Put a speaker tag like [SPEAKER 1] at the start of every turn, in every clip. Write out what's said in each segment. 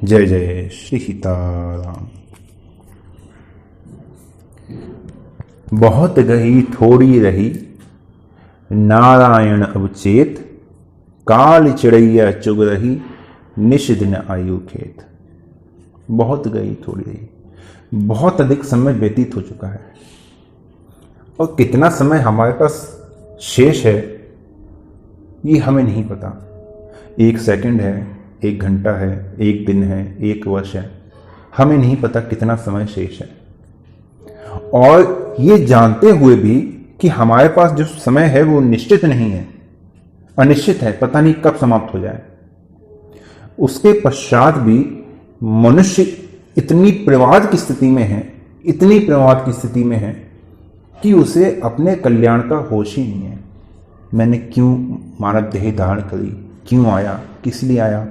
[SPEAKER 1] जय जय श्री सीताराम। बहुत गही थोड़ी रही, नारायण अवचेत, काल चिड़ैया चुग रही, निश दिन आयु खेत। बहुत गई थोड़ी रही, बहुत अधिक समय व्यतीत हो चुका है और कितना समय हमारे पास शेष है ये हमें नहीं पता। 1 सेकंड है, 1 घंटा है, 1 दिन है, 1 वर्ष है, हमें नहीं पता कितना समय शेष है। और ये जानते हुए भी कि हमारे पास जो समय है वो निश्चित नहीं है, अनिश्चित है, पता नहीं कब समाप्त हो जाए। उसके पश्चात भी मनुष्य इतनी प्रमाद की स्थिति में है, इतनी प्रमाद की स्थिति में है कि उसे अपने कल्याण का होश ही नहीं है। मैंने क्यों मानव देह धारण करी, क्यों आया, किस लिए आया,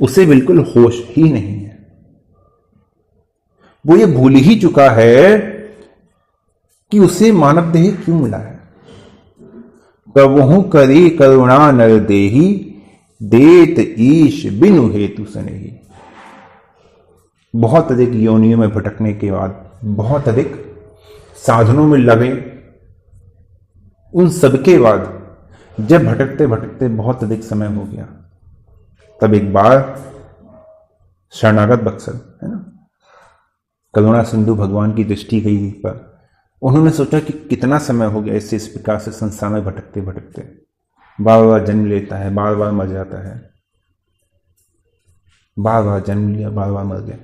[SPEAKER 1] उसे बिल्कुल होश ही नहीं है। वो ये भूल ही चुका है कि उसे मानव देह क्यों मिला है। कबहु करी करुणा नर देही, देत ईश बिनु हेतु सनेही। बहुत अधिक योनियों में भटकने के बाद, बहुत अधिक साधनों में लगे, उन सबके बाद जब भटकते भटकते बहुत अधिक समय हो गया, तब एक बार शरणागत बक्सर है ना, करुणा सिंधु भगवान की दृष्टि गई पर उन्होंने सोचा कि कितना समय हो गया इस प्रकार से संसार में भटकते भटकते, बार बार जन्म लेता है, बार बार मर जाता है, बार बार जन्म लिया, बार बार मर गया।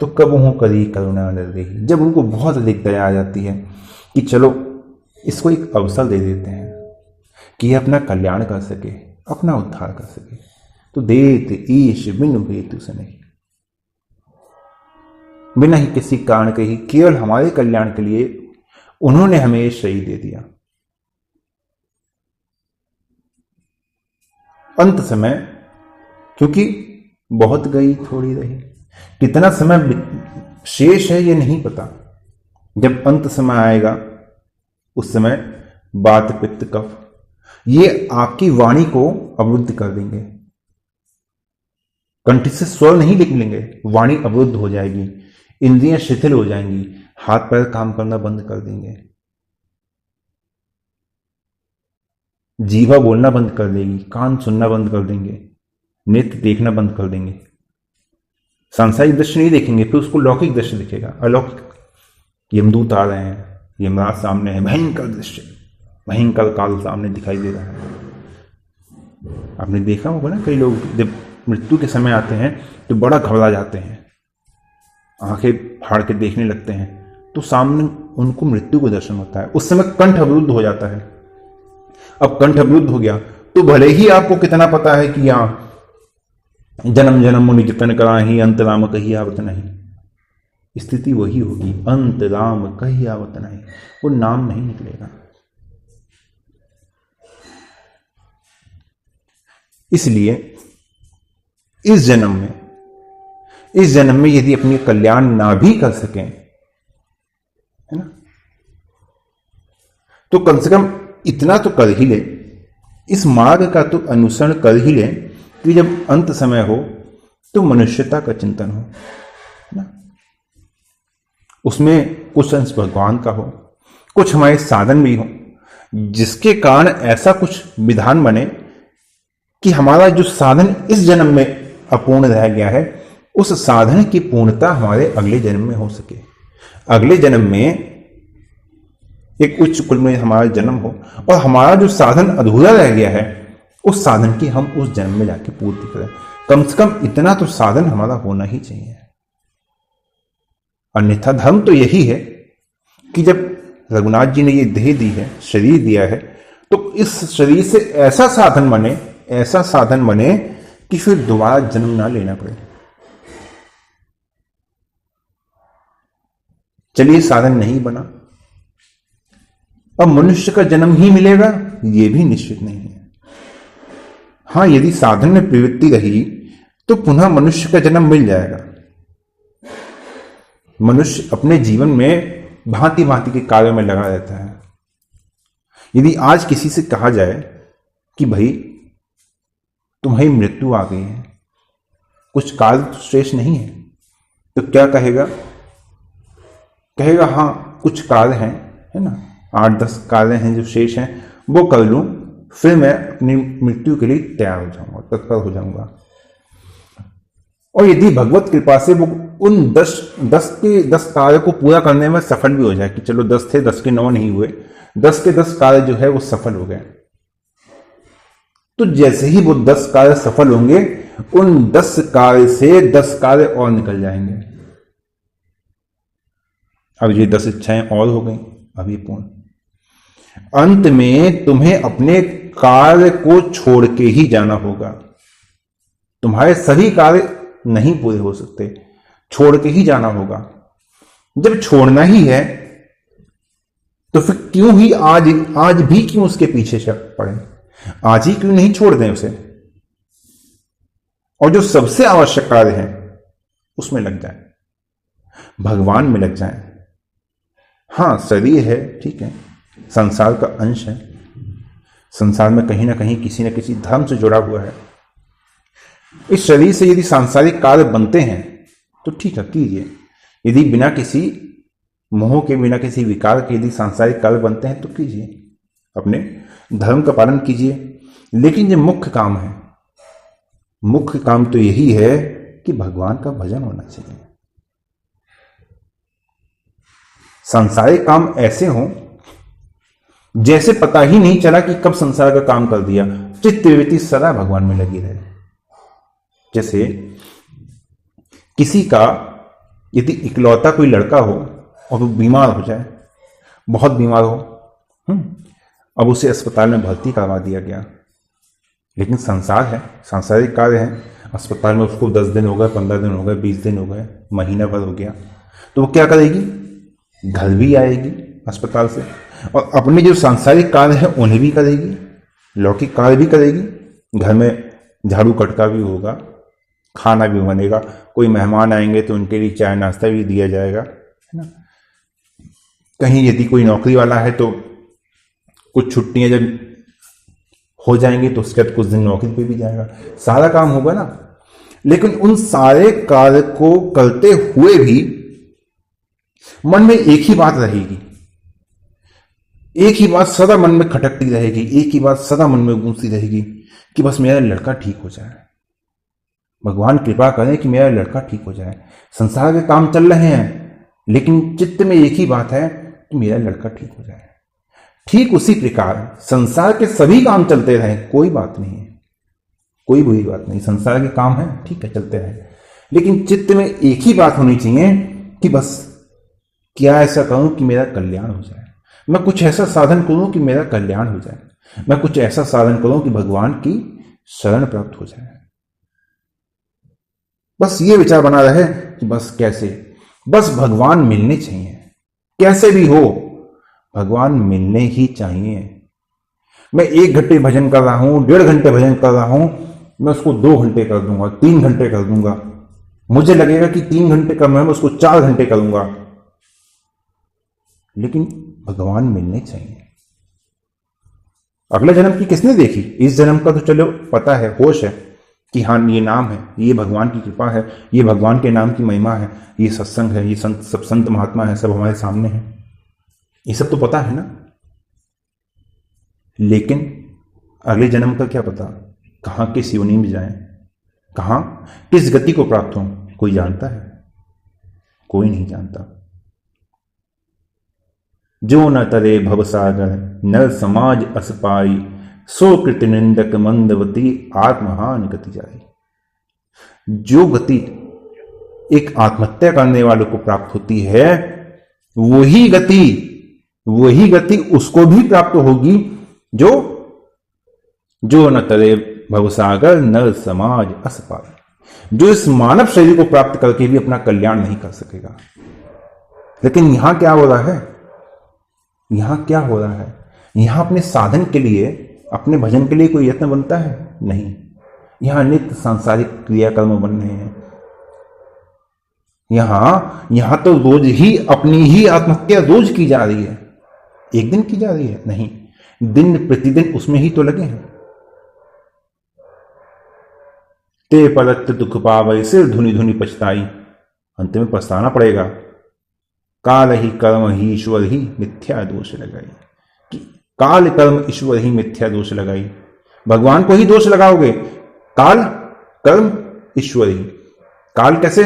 [SPEAKER 1] तो कबहु करी करुणा नर देही, जब उनको बहुत अधिक दया आ जाती है कि चलो इसको एक अवसर दे देते हैं कि ये अपना कल्याण कर सके, अपना उद्धार कर सके, तो देत ईश बिनु हेतु सनेही, बिना ही किसी कारण के ही केवल हमारे कल्याण के लिए उन्होंने हमें ये शरीर दे दिया। अंत समय, क्योंकि बहुत गई थोड़ी रही, कितना समय शेष है ये नहीं पता। जब अंत समय आएगा उस समय वात पित्त कफ ये आपकी वाणी को अवरुद्ध कर देंगे, कंठ से स्वर नहीं निकलेंगे, वाणी अवरुद्ध हो जाएगी, इंद्रियां शिथिल हो जाएंगी, हाथ पैर काम करना बंद कर देंगे, जीवा बोलना बंद कर देगी, कान सुनना बंद कर देंगे, नेत्र देखना बंद कर देंगे, सांसारिक दृश्य नहीं देखेंगे, फिर उसको लौकिक दृश्य दिखेगा, अलौकिक। यमदूत आ रहे हैं, यमराज सामने है, भयंकर दृश्य, भयंकर काल सामने दिखाई दे रहा है। आपने देखा होगा ना, कई लोग जब मृत्यु के समय आते हैं तो बड़ा घबरा जाते हैं, आंखें फाड़ के देखने लगते हैं, तो सामने उनको मृत्यु को दर्शन होता है। उस समय कंठ अवरुद्ध हो जाता है। अब कंठ अवरुद्ध हो गया तो भले ही आपको कितना पता है कि यहां जन्म जन्म मुनि जतन कराही, अंत राम कही आवत नहीं, स्थिति वही होगी, अंत राम कही आवत नहीं, वो नाम नहीं निकलेगा। इसलिए इस जन्म में यदि अपनी कल्याण ना भी कर सकें, है ना, तो कम से कम इतना तो कर ही ले, इस मार्ग का तो अनुसरण कर ही ले कि जब अंत समय हो तो मनुष्यता का चिंतन हो, है ना, उसमें कुछ अंश भगवान का हो, कुछ हमारे साधन भी हो, जिसके कारण ऐसा कुछ विधान बने कि हमारा जो साधन इस जन्म में अपूर्ण रह गया है, उस साधन की पूर्णता हमारे अगले जन्म में हो सके। अगले जन्म में एक उच्च कुल में हमारा जन्म हो और हमारा जो साधन अधूरा रह गया है उस साधन की हम उस जन्म में जाके पूर्ति करें। कम से कम इतना तो साधन हमारा होना ही चाहिए। अन्यथा धर्म तो यही है कि जब रघुनाथ जी ने ये देह दी है, शरीर दिया है, तो इस शरीर से ऐसा साधन बने कि फिर दोबारा जन्म ना लेना पड़े। चलिए साधन नहीं बना, अब मनुष्य का जन्म ही मिलेगा यह भी निश्चित नहीं है। हां, यदि साधन में प्रवृत्ति रही तो पुनः मनुष्य का जन्म मिल जाएगा। मनुष्य अपने जीवन में भांति भांति के कार्यों में लगा रहता है। यदि आज किसी से कहा जाए कि भाई तुम्हारी मृत्यु आ गई है, कुछ कार्य तो श्रेष्ठ नहीं है, तो क्या कहेगा? कहेगा हाँ कुछ कार्य हैं, है ना, 8-10 कार्य हैं जो शेष हैं, वो कर लूं, फिर मैं अपनी मृत्यु के लिए तैयार हो जाऊंगा, तत्पर हो जाऊंगा। और यदि भगवत कृपा से वो उन 10 कार्य को पूरा करने में सफल भी हो जाए, कि चलो 10 थे, 10 के 9 नहीं हुए, 10 के 10 कार्य जो है वो सफल हो गए, तो जैसे ही वो 10 कार्य सफल होंगे, उन 10 कार्य से 10 कार्य और निकल जाएंगे। अब ये 10 इच्छाएं और हो गई, अभी पूर्ण। अंत में तुम्हें अपने कार्य को छोड़ के ही जाना होगा। तुम्हारे सभी कार्य नहीं पूरे हो सकते, छोड़ के ही जाना होगा। जब छोड़ना ही है तो फिर क्यों ही आज भी क्यों उसके पीछे पड़े? आज ही क्यों नहीं छोड़ दें उसे, और जो सबसे आवश्यक कार्य है उसमें लग जाए, भगवान में लग जाए। हाँ शरीर है, ठीक है, संसार का अंश है, संसार में कहीं ना कहीं किसी न किसी धर्म से जुड़ा हुआ है। इस शरीर से यदि सांसारिक कार्य बनते हैं तो ठीक है, कीजिए। यदि बिना किसी मोह के, बिना किसी विकार के यदि सांसारिक कार्य बनते हैं तो कीजिए, अपने धर्म का पालन कीजिए। लेकिन जो मुख्य काम है, मुख्य काम तो यही है कि भगवान का भजन होना चाहिए। सांसारिक काम ऐसे हों जैसे पता ही नहीं चला कि कब संसार का काम कर दिया, चित्तवृत्ति सदा भगवान में लगी रहे। जैसे किसी का यदि इकलौता कोई लड़का हो और वो बीमार हो जाए, बहुत बीमार हो, अब उसे अस्पताल में भर्ती करवा दिया गया, लेकिन संसार है, सांसारिक कार्य है, अस्पताल में उसको 10 दिन हो गए, 15 दिन हो गए, 20 दिन हो गए, महीना भर हो गया, तो वो क्या करेगी? घर भी आएगी अस्पताल से, और अपने जो सांसारिक कार्य है उन्हें भी करेगी, लौकिक कार्य भी करेगी। घर में झाड़ू कटका भी होगा, खाना भी बनेगा, कोई मेहमान आएंगे तो उनके लिए चाय नाश्ता भी दिया जाएगा, है ना। कहीं यदि कोई नौकरी वाला है तो कुछ छुट्टियां जब हो जाएंगी तो उसके बाद कुछ दिन नौकरी पे भी जाएगा, सारा काम होगा ना। लेकिन उन सारे कार्य को करते हुए भी मन में एक ही बात रहेगी, एक ही बात सदा मन में खटकती रहेगी, एक ही बात सदा मन में गूंजती रहेगी कि बस मेरा लड़का ठीक हो जाए, भगवान कृपा करें कि मेरा लड़का ठीक हो जाए। संसार के काम चल रहे हैं, लेकिन चित्त में एक ही बात है कि मेरा लड़का ठीक हो जाए। ठीक उसी प्रकार संसार के सभी काम चलते रहे, कोई बात नहीं है, कोई बुरी बात नहीं, संसार के काम है, ठीक है, चलते रहे, लेकिन चित्त में एक ही बात होनी चाहिए कि बस क्या ऐसा करूं कि मेरा कल्याण हो जाए, मैं कुछ ऐसा साधन करूं कि मेरा कल्याण हो जाए, मैं कुछ ऐसा साधन करूं कि भगवान की शरण प्राप्त हो जाए। बस ये विचार बना रहे कि बस कैसे, बस भगवान मिलने चाहिए, कैसे भी हो भगवान मिलने ही चाहिए। मैं 1 घंटे भजन कर रहा हूं, 1.5 घंटे भजन कर रहा हूं, मैं उसको 2 घंटे कर दूंगा, 3 घंटे कर दूंगा, मुझे लगेगा कि 3 घंटे करना है, मैं उसको 4 घंटे करूंगा, लेकिन भगवान मिलने चाहिए। अगले जन्म की किसने देखी? इस जन्म का तो चलो पता है, होश है कि हाँ ये नाम है, ये भगवान की कृपा है, ये भगवान के नाम की महिमा है, ये सत्संग है, ये सब संत महात्मा है, सब हमारे सामने है, ये सब तो पता है ना। लेकिन अगले जन्म का क्या पता, कहां किस योनि में जाएं, कहां किस गति को प्राप्त हो, कोई जानता है? कोई नहीं जानता। जो न तरे भवसागर नर समाज अस पाई, सो कृत निंदक मंदवती आत्महान गति जाई। जो गति एक आत्महत्या करने वालों को प्राप्त होती है, वही गति उसको भी प्राप्त होगी जो न तरे भवसागर नर समाज अस पाई, जो इस मानव शरीर को प्राप्त करके भी अपना कल्याण नहीं कर सकेगा। लेकिन यहां क्या हो रहा है, यहां क्या हो रहा है, यहां अपने साधन के लिए, अपने भजन के लिए कोई यत्न बनता है? नहीं। यहां नित्य सांसारिक क्रियाकर्म बन रहे हैं। यहां तो रोज ही अपनी ही आत्महत्या रोज की जा रही है, एक दिन की जा रही है नहीं, दिन प्रतिदिन उसमें ही तो लगे हैं। ते परत दुख पावै सिर धुनि धुनि पछताई। अंत में पछताना पड़ेगा। काल ही कर्म ही ईश्वर ही मिथ्या दोष लगाई। कि काल कर्म ईश्वर ही मिथ्या दोष लगाई। भगवान को ही दोष लगाओगे। काल कर्म ईश्वर ही। काल कैसे?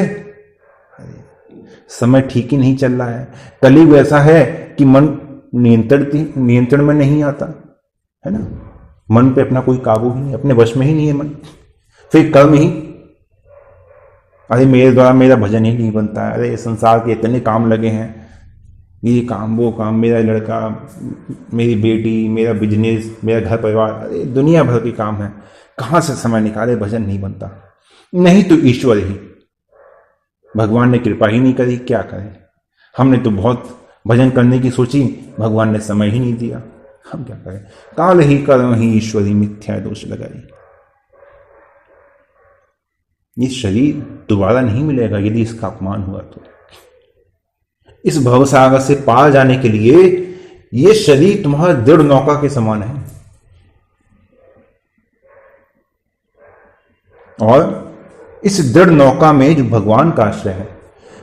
[SPEAKER 1] समय ठीक ही नहीं चल रहा है। कलयुग ऐसा है कि मन नियंत्रण में नहीं आता है ना। मन पे अपना कोई काबू ही नहीं, अपने वश में ही नहीं है मन। फिर कर्म ही, अरे मेरे द्वारा मेरा भजन ही नहीं बनता है, अरे संसार के इतने काम लगे हैं, ये काम वो काम, मेरा लड़का, मेरी बेटी, मेरा बिजनेस, मेरा घर परिवार, अरे दुनिया भर के काम है, कहाँ से समय निकाले, भजन नहीं बनता। नहीं तो ईश्वर ही, भगवान ने कृपा ही नहीं करी, क्या करें। हमने तो बहुत भजन करने की सोची, भगवान ने समय ही नहीं दिया, हम क्या करें। काल ही कर्म ही ईश्वर ही मिथ्या दोष लगाई। ये शरीर दोबारा नहीं मिलेगा यदि इसका अपमान हुआ तो। इस भवसागर से पार जाने के लिए ये शरीर तुम्हारा दृढ़ नौका के समान है। और इस दृढ़ नौका में जो भगवान का आश्रय है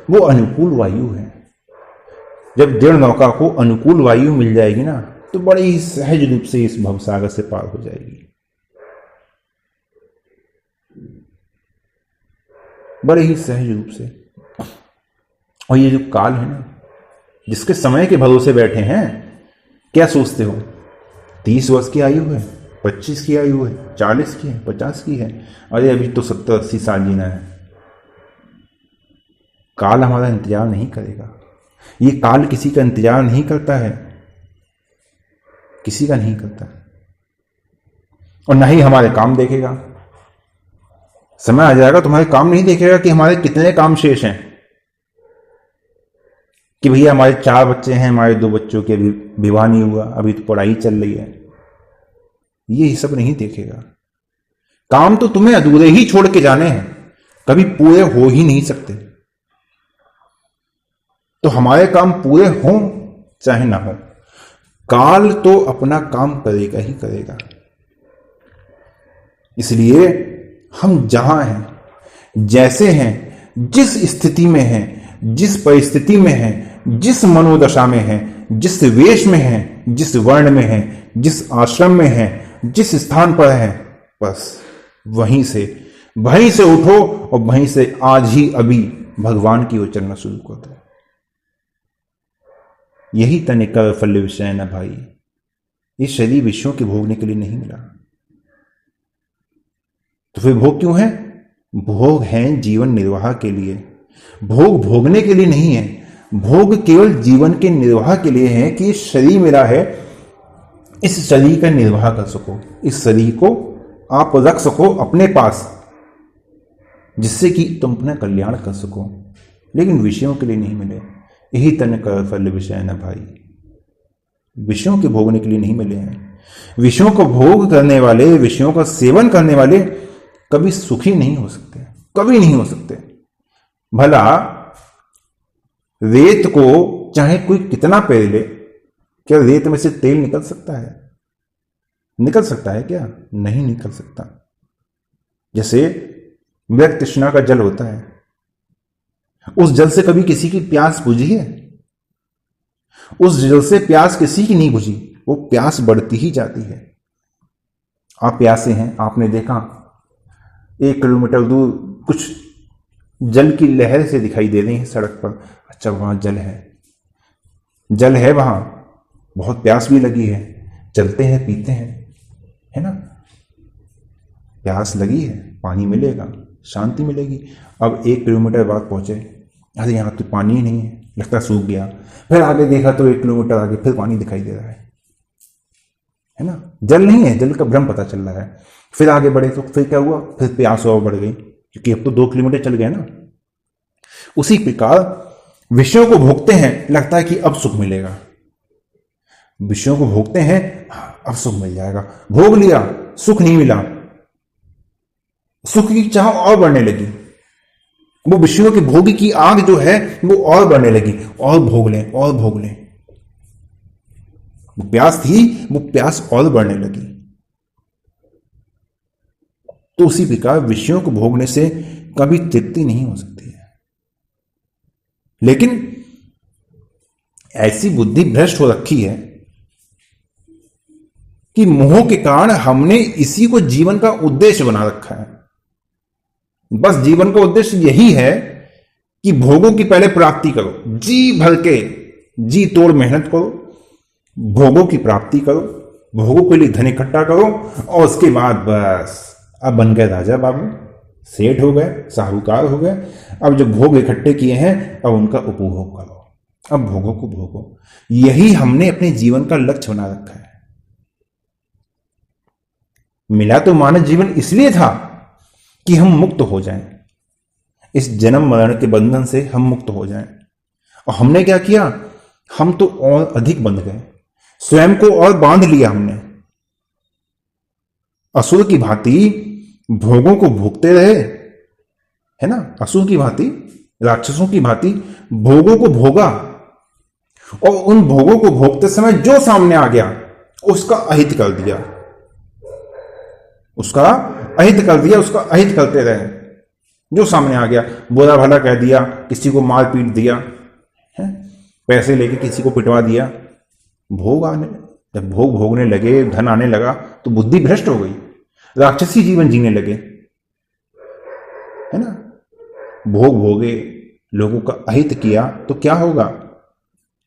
[SPEAKER 1] वो अनुकूल वायु है। जब दृढ़ नौका को अनुकूल वायु मिल जाएगी ना, तो बड़े ही सहज रूप से इस भवसागर से पार हो जाएगी, बड़े ही सहज रूप से। और ये जो काल है ना, जिसके समय के भरोसे बैठे हैं, क्या सोचते हो 30 वर्ष की आयु है, 25 की आयु है, 40 की है, 50 की है, अरे अभी तो 70-80 साल जीना है। काल हमारा इंतजार नहीं करेगा। ये काल किसी का इंतजार नहीं करता है, किसी का नहीं करता, और ना ही हमारे काम देखेगा। समय आ जाएगा तुम्हारे काम नहीं देखेगा कि हमारे कितने काम शेष हैं, कि भैया हमारे 4 बच्चे हैं, हमारे 2 बच्चों के अभी विवाह नहीं हुआ, अभी तो पढ़ाई चल रही है। ये सब नहीं देखेगा। काम तो तुम्हें अधूरे ही छोड़ के जाने हैं, कभी पूरे हो ही नहीं सकते। तो हमारे काम पूरे हों चाहे ना हो, काल तो अपना काम करेगा ही करेगा। इसलिए हम जहां हैं, जैसे हैं, जिस स्थिति में हैं, जिस परिस्थिति में हैं, जिस मनोदशा में हैं, जिस वेश में हैं, जिस वर्ण में हैं, जिस आश्रम में हैं, जिस स्थान पर हैं, बस वहीं से उठो और वहीं से आज ही अभी भगवान की ओर चलना शुरू कर दो। यही तनिकर फल विषय न भाई। ये शरीर विषयों के भोगने के लिए नहीं मिला, तो फिर भोग क्यों है? भोग हैं जीवन निर्वाह के लिए। भोग भोगने के लिए नहीं है, भोग केवल जीवन के निर्वाह के लिए है कि शरीर मिला है, इस शरीर का निर्वाह कर सको, इस शरीर को आप रख सको अपने पास, जिससे कि तुम अपना कल्याण कर सको। लेकिन विषयों के लिए नहीं मिले। यही तन कर फल विषय न भाई। विषयों के भोगने के लिए नहीं मिले हैं। विषयों को भोग करने वाले, विषयों का सेवन करने वाले कभी सुखी नहीं हो सकते, कभी नहीं हो सकते। भला रेत को चाहे कोई कितना पेर ले, क्या रेत में से तेल निकल सकता है? निकल सकता है क्या? नहीं निकल सकता। जैसे मृग तृष्णा का जल होता है, उस जल से कभी किसी की प्यास बुझी है? उस जल से प्यास किसी की नहीं बुझी, वो प्यास बढ़ती ही जाती है। आप प्यासे हैं, आपने देखा 1 किलोमीटर दूर कुछ जल की लहर से दिखाई दे रही है सड़क पर, अच्छा वहां जल है वहां, बहुत प्यास भी लगी है, चलते हैं पीते हैं, है ना। प्यास लगी है, पानी मिलेगा, शांति मिलेगी। अब 1 किलोमीटर बाद पहुंचे, अरे यहाँ तो पानी ही नहीं है, लगता सूख गया। फिर आगे देखा तो 1 किलोमीटर आगे फिर पानी दिखाई दे रहा है ना। जल नहीं है, जल का भ्रम पता चल रहा है। फिर आगे बढ़े तो फिर क्या हुआ? फिर प्यास और बढ़ गई, क्योंकि अब तो 2 किलोमीटर चल गए ना। उसी प्रकार विषयों को भोगते हैं, लगता है कि अब सुख मिलेगा। विषयों को भोगते हैं, अब सुख मिल जाएगा। भोग लिया, सुख नहीं मिला, सुख की चाह और बढ़ने लगी। वो विषयों के भोग की आग जो है वो और बढ़ने लगी, और भोग लें और भोग लें। वो प्यास थी, वो प्यास और बढ़ने लगी। तो उसी प्रकार विषयों को भोगने से कभी तृप्ति नहीं हो सकती है। लेकिन ऐसी बुद्धि भ्रष्ट हो रखी है कि मोह के कारण हमने इसी को जीवन का उद्देश्य बना रखा है। बस जीवन का उद्देश्य यही है कि भोगों की पहले प्राप्ति करो, जी भर के जी तोड़ मेहनत करो, भोगों की प्राप्ति करो, भोगों के लिए धन इकट्ठा करो, और उसके बाद बस अब बन गए राजा बाबू, सेठ हो गए, साहूकार हो गए। अब जो भोग इकट्ठे किए हैं अब उनका उपभोग करो, अब भोगों को भोगो। यही हमने अपने जीवन का लक्ष्य बना रखा है। मिला तो मानव जीवन इसलिए था कि हम मुक्त हो जाएं, इस जन्म मरण के बंधन से हम मुक्त हो जाएं। और हमने क्या किया, हम तो और अधिक बंध गए, स्वयं को और बांध लिया हमने। असुर की भांति भोगों को भोगते रहे, है ना, असुर की भांति, राक्षसों की भांति भोगों को भोगा, और उन भोगों को भोगते समय जो सामने आ गया उसका अहित कर दिया, उसका अहित कर दिया, उसका अहित करते रहे। जो सामने आ गया बुरा भला कह दिया, किसी को मार पीट दिया है, पैसे लेके किसी को पिटवा दिया। भोग आने, जब भोग भोगने लगे, धन आने लगा तो बुद्धि भ्रष्ट हो गई, राक्षसी जीवन जीने लगे, है ना। भोग भोगे, लोगों का अहित किया तो क्या होगा,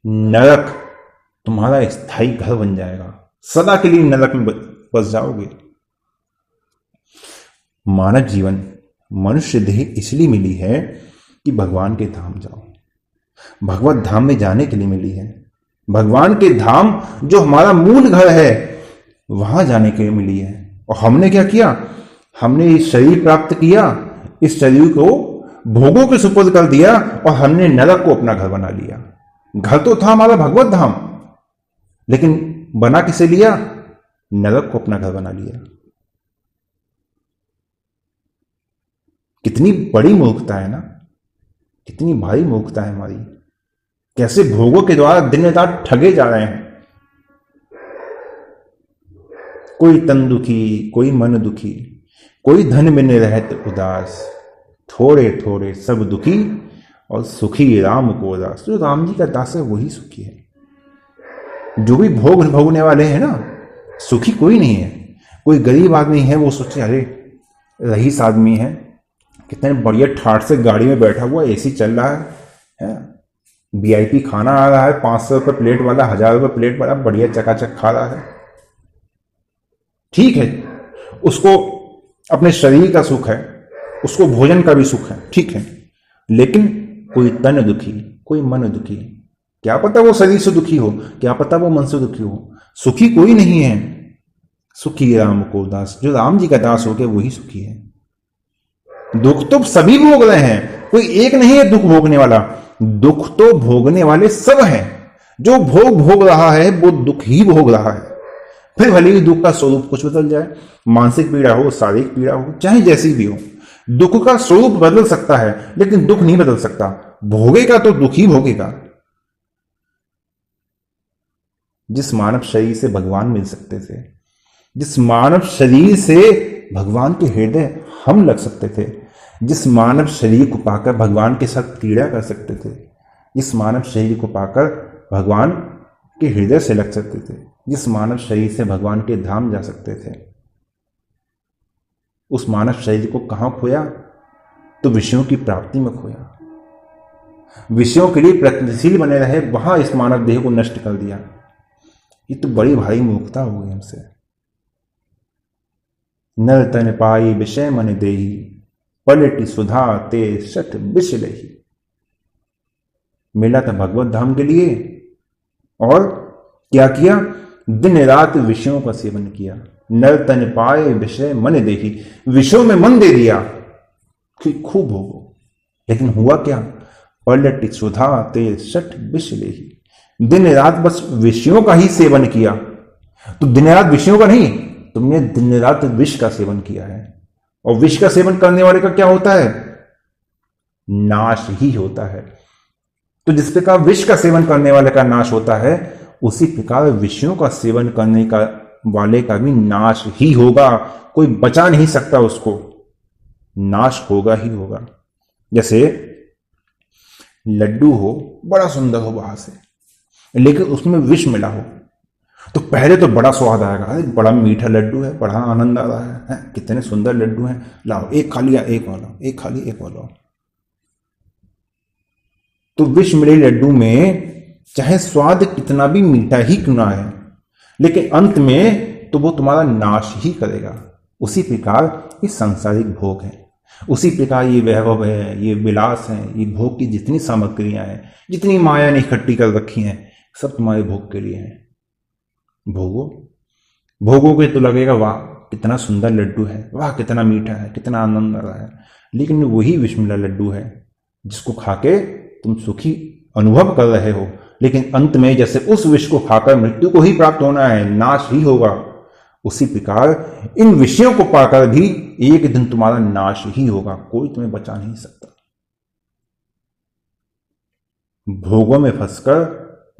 [SPEAKER 1] नरक तुम्हारा स्थायी घर बन जाएगा, सदा के लिए नरक में बस जाओगे। मानव जीवन, मनुष्य देह इसलिए मिली है कि भगवान के धाम जाओ, भगवत धाम में जाने के लिए मिली है। भगवान के धाम जो हमारा मूल घर है वहां जाने के लिए मिली है। और हमने क्या किया, हमने ये शरीर प्राप्त किया, इस शरीर को भोगों के सुपुर्द कर दिया और हमने नरक को अपना घर बना लिया। घर तो था हमारा भगवत धाम, लेकिन बना किसे लिया, नरक को अपना घर बना लिया। कितनी बड़ी मूर्खता है ना, कितनी भारी मूर्खता है हमारी। कैसे भोगों के द्वारा दिन रात ठगे जा रहे हैं। कोई तन दुखी, कोई मन दुखी, कोई धन बिन रहत उदास, थोड़े थोड़े सब दुखी और सुखी राम को दास। जो राम जी का दास है वही सुखी है। जो भी भोग भोगने वाले हैं ना, सुखी कोई नहीं है। कोई गरीब आदमी है वो सोचे अरे रईस आदमी है, कितने बढ़िया ठाट से गाड़ी में बैठा हुआ, एसी चल रहा है, वीआईपी खाना आ रहा है, 500 रुपये प्लेट वाला, 1000 रुपये प्लेट वाला, बढ़िया चकाचक खा रहा है। ठीक है, उसको अपने शरीर का सुख है, उसको भोजन का भी सुख है, ठीक है। लेकिन कोई तन दुखी, कोई मन दुखी, क्या पता वो शरीर से दुखी हो, क्या पता वो मन से दुखी हो। सुखी कोई नहीं है। सुखी राम को दास, जो राम जी का दास हो गया वही सुखी है। दुख तो सभी भोग रहे हैं, कोई एक नहीं है दुख भोगने वाला। दुख तो भोगने वाले सब हैं। जो भोग भोग रहा है वो दुख ही भोग रहा है। फिर भले ही दुख का स्वरूप कुछ बदल जाए, मानसिक पीड़ा हो, शारीरिक पीड़ा हो, चाहे जैसी भी हो, दुख का स्वरूप बदल सकता है लेकिन दुख नहीं बदल सकता। भोगेगा तो दुख ही भोगेगा। जिस मानव शरीर से भगवान मिल सकते थे, जिस मानव शरीर से भगवान के हृदय हम लग सकते थे, जिस मानव शरीर को पाकर भगवान के साथ क्रीड़ा कर सकते थे, जिस मानव शरीर को पाकर भगवान के हृदय से लग सकते थे, जिस मानव शरीर से भगवान के धाम जा सकते थे, उस मानव शरीर को कहां खोया, तो विषयों की प्राप्ति में खोया। विषयों के लिए प्रयत्नशील बने रहे, वहां इस मानव देह को नष्ट कर दिया। ये तो बड़ी भारी मूर्खता हो गई हमसे। नर तन पाई विषय मन देही, पलटी सुधा ते शठ विष लही। मिला था भगवत धाम के लिए और क्या किया, दिन रात विषयों का सेवन किया। नर तन पाए विषय मन देही, विषयों में मन दे दिया कि खूब भोगो। लेकिन हुआ क्या, पलटी सुधा ते शठ विष लेही। दिन रात बस विषयों का ही सेवन किया। तो दिन रात विषयों का नहीं, तुमने दिन रात विष का सेवन किया है। और विष का सेवन करने वाले का क्या होता है, नाश ही होता है। तो जिस प्रकार विष का सेवन करने वाले का नाश होता है, उसी प्रकार विषयों का सेवन करने का वाले का भी नाश ही होगा, कोई बचा नहीं सकता उसको, नाश होगा ही होगा। जैसे लड्डू हो, बड़ा सुंदर हो बाहर से, लेकिन उसमें विष मिला हो, तो पहले तो बड़ा स्वाद आएगा, अरे बड़ा मीठा लड्डू है, बड़ा आनंद आ रहा है, कितने सुंदर लड्डू हैं, लाओ एक खा लिया, एक और लाओ, एक खा लिया, एक और लाओ। तो विष मिले लड्डू में चाहे स्वाद कितना भी मीठा ही क्यों ना है, लेकिन अंत में तो वो तुम्हारा नाश ही करेगा। उसी प्रकार ये सांसारिक भोग है, उसी प्रकार ये वैभव है, ये विलास है, ये भोग की जितनी सामग्रियां हैं, जितनी माया ने इकट्ठी कर रखी हैं, सब तुम्हारे भोग के लिए हैं। भोगों के तो लगेगा वाह कितना सुंदर लड्डू है, वाह कितना मीठा है, कितना आनंद आ रहा है, लेकिन वही विष मिला लड्डू है जिसको खाके तुम सुखी अनुभव कर रहे हो, लेकिन अंत में जैसे उस विष को खाकर मृत्यु को ही प्राप्त होना है, नाश ही होगा, उसी प्रकार इन विषयों को पाकर भी एक दिन तुम्हारा नाश ही होगा, कोई तुम्हें बचा नहीं सकता। भोगों में फंसकर,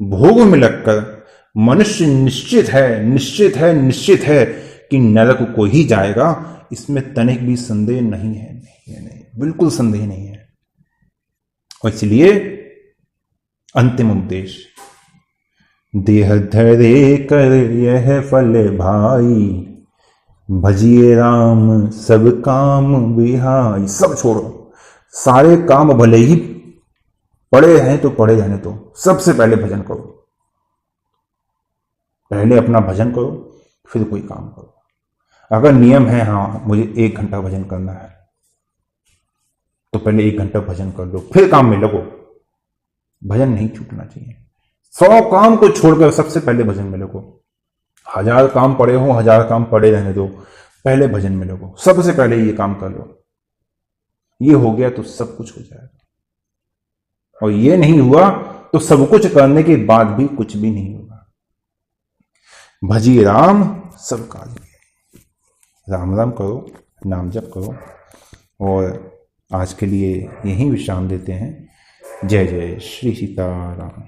[SPEAKER 1] भोगों में लगकर मनुष्य निश्चित है, निश्चित है, निश्चित है कि नरक को ही जाएगा, इसमें तनिक भी संदेह नहीं है, नहीं, बिल्कुल संदेह नहीं है। और इसलिए अंतिम उपदेश, देह धरे कर यह फल भाई, भजिए राम सब काम बिहाई। सब छोड़ो, सारे काम भले ही पड़े हैं तो पड़े रहने दो, सबसे पहले भजन करो, पहले अपना भजन करो, फिर कोई काम करो। अगर नियम है हाँ मुझे 1 घंटा भजन करना है, तो पहले 1 घंटा भजन कर लो, फिर काम में लगो। भजन नहीं छूटना चाहिए। 100 काम को छोड़कर सबसे पहले भजन में लगो। 1000 काम पड़े हो, 1000 काम पड़े रहने दो, पहले भजन में लगो, सबसे पहले ये काम कर लो। ये हो गया तो सब कुछ हो जाएगा, और ये नहीं हुआ तो सब कुछ करने के बाद भी कुछ भी नहीं होगा। भजिए राम सब काज, राम राम करो, नाम जप करो। और आज के लिए यहीं विश्राम देते हैं। जय जय श्री सीताराम।